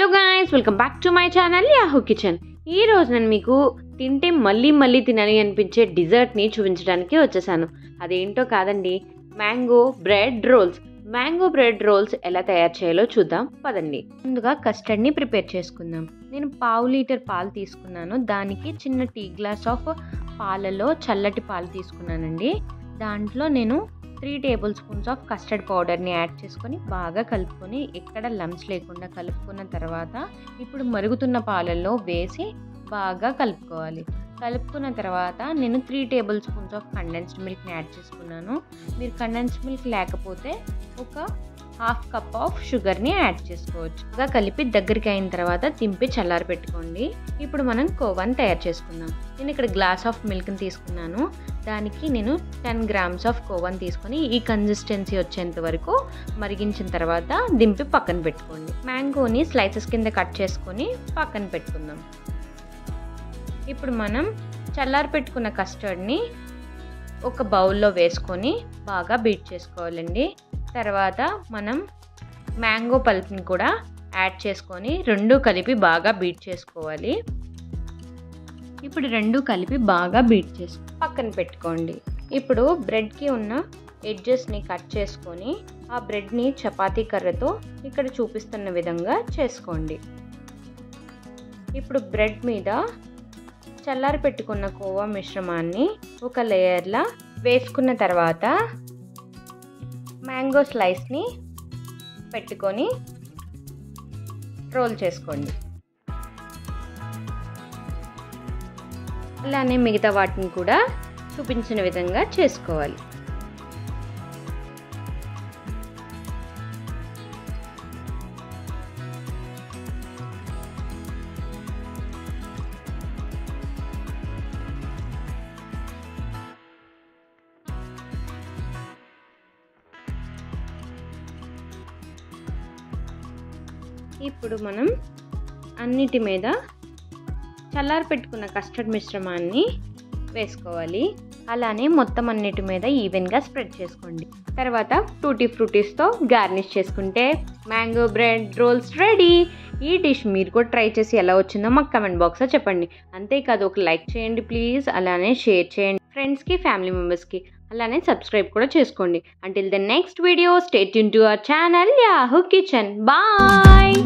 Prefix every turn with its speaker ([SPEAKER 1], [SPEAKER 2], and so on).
[SPEAKER 1] Hello guys, welcome back to my channel Yahoo kitchen. ఈ రోజు నేను మీకు తింటే మళ్ళీ తినాలి అనిపించే డిజర్ట్ని చూపించడానికి వచ్చేసాను. అదేంటో కాదండి, mango bread roles. Mango bread roles ఎలా తయారు చేయాలో చూద్దాం పదండి. ముందుగా కస్టర్డ్ని ప్రిపేర్ చేసుకుందాం. నేను 1/2 లీటర్ పాలు తీసుకున్నాను. దానికి చిన్న టీ గ్లాస్ ఆఫ్ పాలలో చల్లటి పాలు తీసుకున్నానండి. దాంట్లో నేను 3 టేబుల్ స్పూన్స్ ఆఫ్ కస్టర్డ్ పౌడర్ని యాడ్ చేసుకొని బాగా కలుపుకొని ఎక్కడ లంప్స్ లేకుండా కలుపుకున్న తర్వాత ఇప్పుడు మరుగుతున్న పాలల్లో వేసి బాగా కలుపుకోవాలి. కలుపుకున్న తర్వాత నేను 3 టేబుల్ స్పూన్స్ ఆఫ్ కండెన్స్డ్ మిల్క్ని యాడ్ చేసుకున్నాను. మీరు కండెన్స్డ్ మిల్క్ లేకపోతే ఒక 1/2 కప్ ఆఫ్ షుగర్ని యాడ్ చేసుకోవచ్చు. బాగా కలిపి దగ్గరికి అయిన తర్వాత తింపి చల్లారి పెట్టుకోండి. ఇప్పుడు మనం కోవాని తయారు చేసుకుందాం. నేను ఇక్కడ గ్లాస్ ఆఫ్ మిల్క్ని తీసుకున్నాను. దానికి నేను 10 గ్రామ్స్ ఆఫ్ కోవాని తీసుకొని ఈ కన్సిస్టెన్సీ వచ్చేంత వరకు మరిగించిన తర్వాత దింపి పక్కన పెట్టుకోండి. మ్యాంగోని స్లైసెస్ కింద కట్ చేసుకొని పక్కన పెట్టుకుందాం. ఇప్పుడు మనం చల్లారి పెట్టుకున్న కస్టర్డ్ని ఒక బౌల్లో వేసుకొని బాగా బీట్ చేసుకోవాలండి. తర్వాత మనం మ్యాంగో పల్ప్ని కూడా యాడ్ చేసుకొని రెండు కలిపి బాగా బీట్ చేసుకోవాలి. ఇప్పుడు రెండు కలిపి బాగా బీట్ చేసి పక్కన పెట్టుకోండి. ఇప్పుడు బ్రెడ్కి ఉన్న ఎడ్జెస్ని కట్ చేసుకొని ఆ బ్రెడ్ని చపాతీ కర్రతో ఇక్కడ చూపిస్తున్న విధంగా చేసుకోండి. ఇప్పుడు బ్రెడ్ మీద చల్లారి పెట్టుకున్న కోవా మిశ్రమాన్ని ఒక లేయర్లా వేసుకున్న తర్వాత మ్యాంగో స్లైస్ని పెట్టుకొని రోల్ చేసుకోండి. అలానే మిగతా వాటిని కూడా చూపించిన విధంగా చేసుకోవాలి. ఇప్పుడు మనం అన్నిటి మీద చల్లారి పెట్టుకున్న కస్టర్డ్ మిశ్రమాన్ని వేసుకోవాలి. అలానే మొత్తం అన్నిటి మీద ఈవెన్గా స్ప్రెడ్ చేసుకోండి. తర్వాత టూటీ ఫ్రూటీస్తో గార్నిష్ చేసుకుంటే మ్యాంగో బ్రెడ్ రోల్స్ రెడీ. ఈ డిష్ మీరు కూడా ట్రై చేసి ఎలా వచ్చిందో మాకు కమెంట్ బాక్స్లో చెప్పండి. అంతేకాదు ఒక లైక్ చేయండి ప్లీజ్. అలానే షేర్ చేయండి ఫ్రెండ్స్కి, ఫ్యామిలీ మెంబర్స్కి. అలానే సబ్స్క్రైబ్ కూడా చేసుకోండి. Until the next video stay tune to our channel Yahoo Kitchen. Bye.